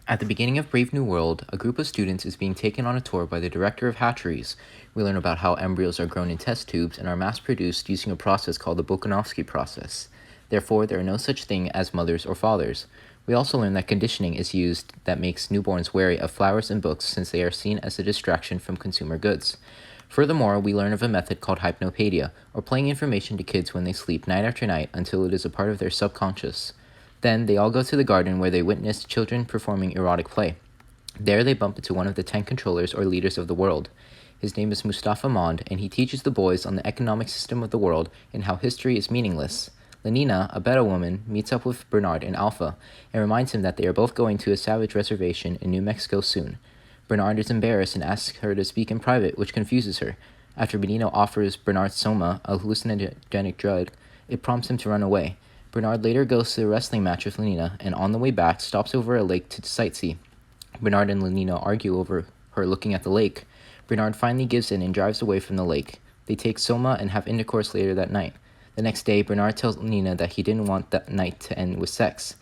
At the beginning of Brave New World, a group of students is being taken on a tour by the director of hatcheries. We learn about how embryos are grown in test tubes and are mass-produced using a process called the Volkanovsky process. Therefore, there are no such thing as mothers or fathers. We also learn that conditioning is used that makes newborns wary of flowers and books since they are seen as a distraction from consumer goods. Furthermore, we learn of a method called hypnopaedia, or playing information to kids when they sleep night after night until it is a part of their subconscious. Then they all go to the garden where they witness children performing erotic play. There they bump into one of the 10 controllers or leaders of the world. His name is Mustafa Mond, and he teaches the boys on the economic system of the world and how history is meaningless. Lenina, a beta woman, meets up with Bernard in Alpha and reminds him that they are both going to a savage reservation in New Mexico soon. Bernard is embarrassed and asks her to speak in private, which confuses her. After Benito offers Bernard Soma, a hallucinogenic drug, it prompts him to run away. Bernard later goes to a wrestling match with Lenina, and on the way back stops over a lake to sightsee. Bernard and Lenina argue over her looking at the lake. Bernard finally gives in and drives away from the lake. They take Soma and have intercourse later that night. The next day, Bernard tells Lenina that he didn't want that night to end with sex.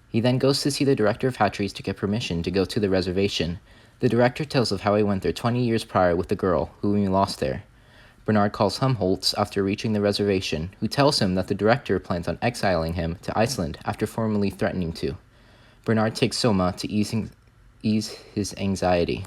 He then goes to see the director of hatcheries to get permission to go to the reservation. The director tells of how he went there 20 years prior with the girl, whom he lost there. Bernard calls Helmholtz after reaching the reservation, who tells him that the director plans on exiling him to Iceland after formally threatening to. Bernard takes Soma to ease his anxiety.